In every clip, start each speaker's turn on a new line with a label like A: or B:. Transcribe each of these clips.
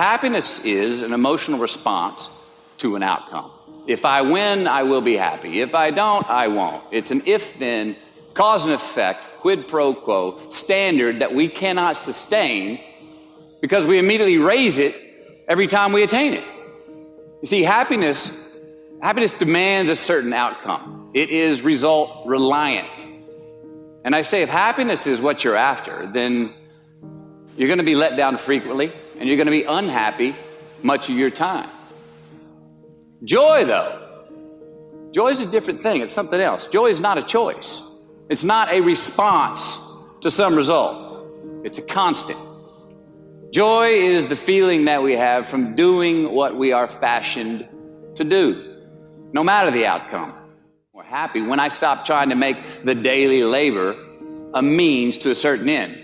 A: Happiness is an emotional response to an outcome. If I win, I will be happy. If I don't, I won't. It's an if-then, cause and effect, quid pro quo standard that we cannot sustain because we immediately raise it every time we attain it. You see, happiness demands a certain outcome. It is result reliant. And I say if happiness is what you're after, then you're going to be let down frequently and you're going to be unhappy much of your time. Joy, though, joy is a different thing. It's something else. Joy is not a choice. It's not a response to some result. It's a constant. Joy is the feeling that we have from doing what we are fashioned to do, no matter the outcome. We're happy when I stop trying to make the daily labor a means to a certain end.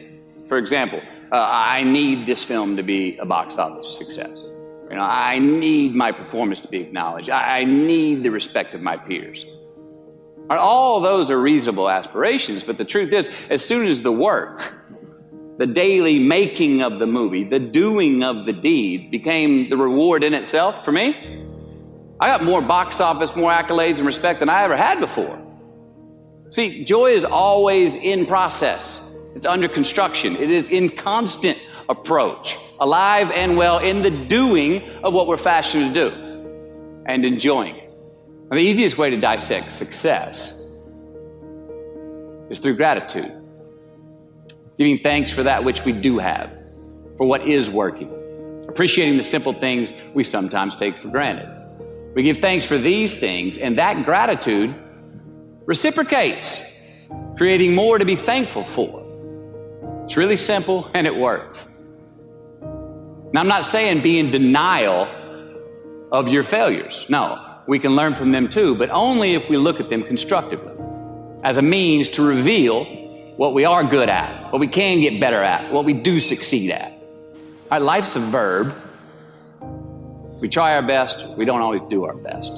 A: For example, I need this film to be a box office success. I need my performance to be acknowledged. I need the respect of my peers. All those are reasonable aspirations, but the truth is, as soon as the work, the daily making of the movie, the doing of the deed became the reward in itself for me, I got more box office, more accolades and respect than I ever had before. See, joy is always in process. It's under construction. It is in constant approach, alive and well in the doing of what we're fashioned to do and enjoying it. Now, the easiest way to dissect success is through gratitude. Giving thanks for that which we do have, for what is working. Appreciating the simple things we sometimes take for granted. We give thanks for these things, and that gratitude reciprocates, creating more to be thankful for. It's really simple, and it works. Now, I'm not saying be in denial of your failures. No, we can learn from them too, but only if we look at them constructively, as a means to reveal what we are good at, what we can get better at, what we do succeed at. All right, life's a verb. We try our best, we don't always do our best.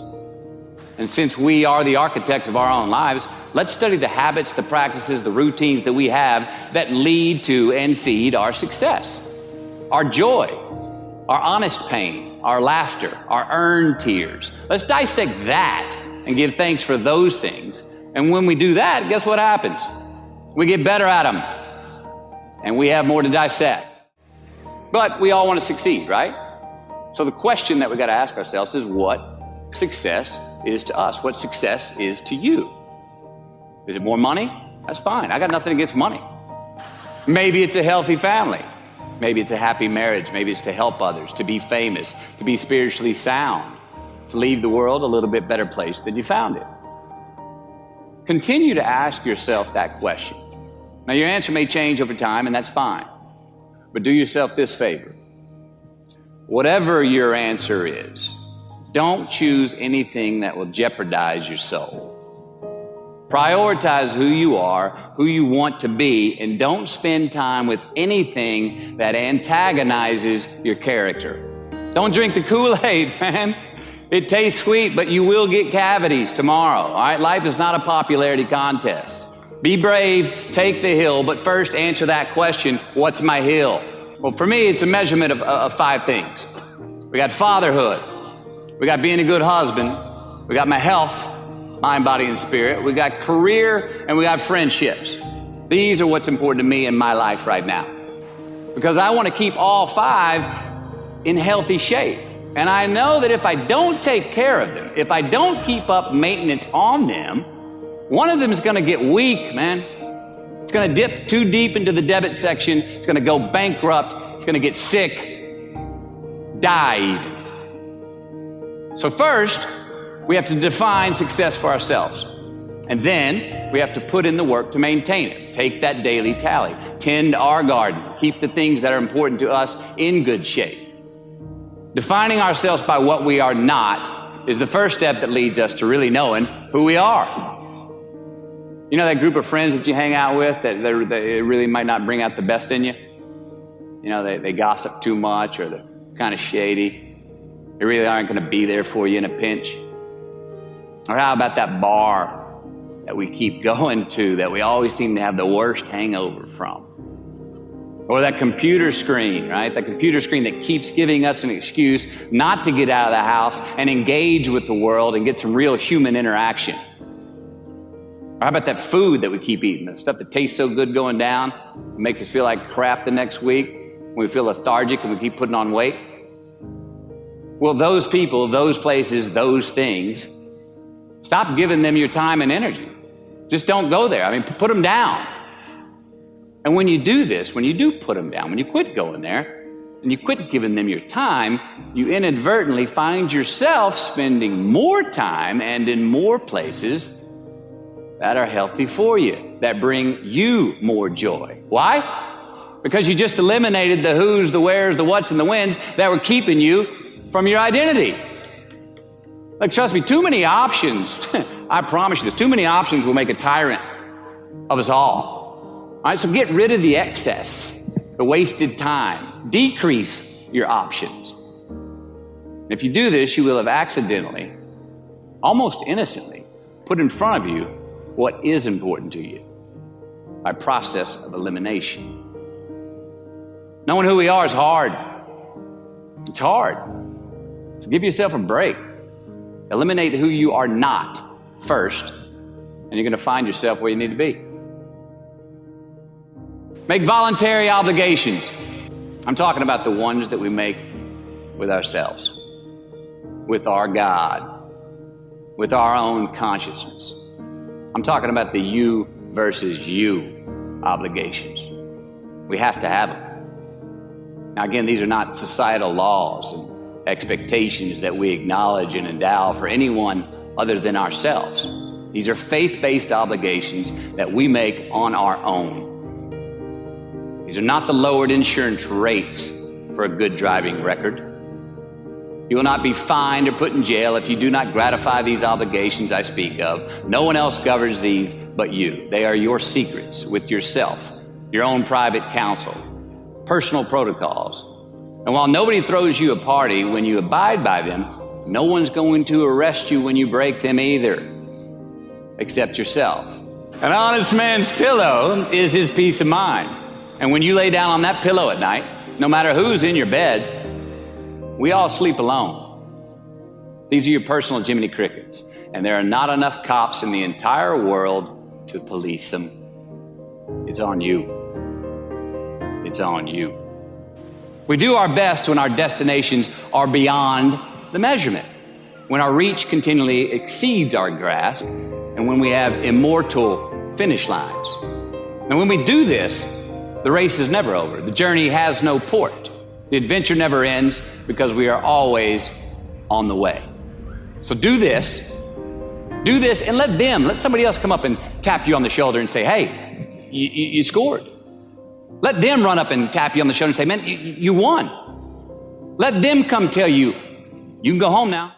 A: And since we are the architects of our own lives, let's study the habits, the practices, the routines that we have that lead to and feed our success, our joy, our honest pain, our laughter, our earned tears. Let's dissect that and give thanks for those things. And when we do that, guess what happens? We get better at them, and we have more to dissect. But we all want to succeed, right? So the question that we got to ask ourselves is what success is to us, what success is to you. Is it more money? That's fine. I got nothing against money. Maybe it's a healthy family. Maybe it's a happy marriage. Maybe it's to help others, to be famous, to be spiritually sound, to leave the world a little bit better place than you found it. Continue to ask yourself that question. Now, your answer may change over time, and that's fine. But do yourself this favor. Whatever your answer is, don't choose anything that will jeopardize your soul. Prioritize who you are, who you want to be, and don't spend time with anything that antagonizes your character. Don't drink the Kool-Aid, man. It tastes sweet, but you will get cavities tomorrow. All right, life is not a popularity contest. Be brave, take the hill, but first answer that question, what's my hill? Well, for me, it's a measurement of 5 things. We got fatherhood. We got being a good husband. We got my health, mind, body, and spirit. We got career, and we got friendships. These are what's important to me in my life right now. Because I want to keep all 5 in healthy shape. And I know that if I don't take care of them, if I don't keep up maintenance on them, one of them is going to get weak, man. It's going to dip too deep into the debit section. It's going to go bankrupt. It's going to get sick, die even. So first, we have to define success for ourselves. And then we have to put in the work to maintain it. Take that daily tally. Tend our garden. Keep the things that are important to us in good shape. Defining ourselves by what we are not is the first step that leads us to really knowing who we are. You know that group of friends that you hang out with that they really might not bring out the best in you? You know, they gossip too much, or they're kind of shady. They really aren't going to be there for you in a pinch. Or how about that bar that we keep going to that we always seem to have the worst hangover from? Or that computer screen, right? That computer screen that keeps giving us an excuse not to get out of the house and engage with the world and get some real human interaction. Or how about that food that we keep eating, the stuff that tastes so good going down, it makes us feel like crap the next week, when we feel lethargic and we keep putting on weight? Well, those people, those places, those things, stop giving them your time and energy. Just don't go there. I mean, put them down. And when you do this, when you do put them down, when you quit going there, and you quit giving them your time, you inadvertently find yourself spending more time and in more places that are healthy for you, that bring you more joy. Why? Because you just eliminated the who's, the where's, the what's, and the when's that were keeping you from your identity. Like, trust me, too many options, I promise you this, too many options will make a tyrant of us all. All right, so get rid of the excess, the wasted time. Decrease your options. If you do this, you will have accidentally, almost innocently, put in front of you what is important to you by process of elimination. Knowing who we are is hard. It's hard. So give yourself a break. Eliminate who you are not first, and you're going to find yourself where you need to be. Make voluntary obligations. I'm talking about the ones that we make with ourselves, with our God, with our own consciousness. I'm talking about the you versus you obligations. We have to have them. Now, again, these are not societal laws and expectations that we acknowledge and endow for anyone other than ourselves. These are faith-based obligations that we make on our own. These are not the lowered insurance rates for a good driving record. You will not be fined or put in jail if you do not gratify these obligations I speak of. No one else governs these but you. They are your secrets with yourself, your own private counsel, personal protocols. And while nobody throws you a party when you abide by them, no one's going to arrest you when you break them either, except yourself. An honest man's pillow is his peace of mind. And when you lay down on that pillow at night, no matter who's in your bed, we all sleep alone. These are your personal Jiminy Crickets, and there are not enough cops in the entire world to police them. It's on you. It's on you. We do our best when our destinations are beyond the measurement, when our reach continually exceeds our grasp, and when we have immortal finish lines. And when we do this, the race is never over. The journey has no port. The adventure never ends because we are always on the way. So do this, and let somebody else come up and tap you on the shoulder and say, hey, you scored. Let them run up and tap you on the shoulder and say, man, you won. Let them come tell you, you can go home now.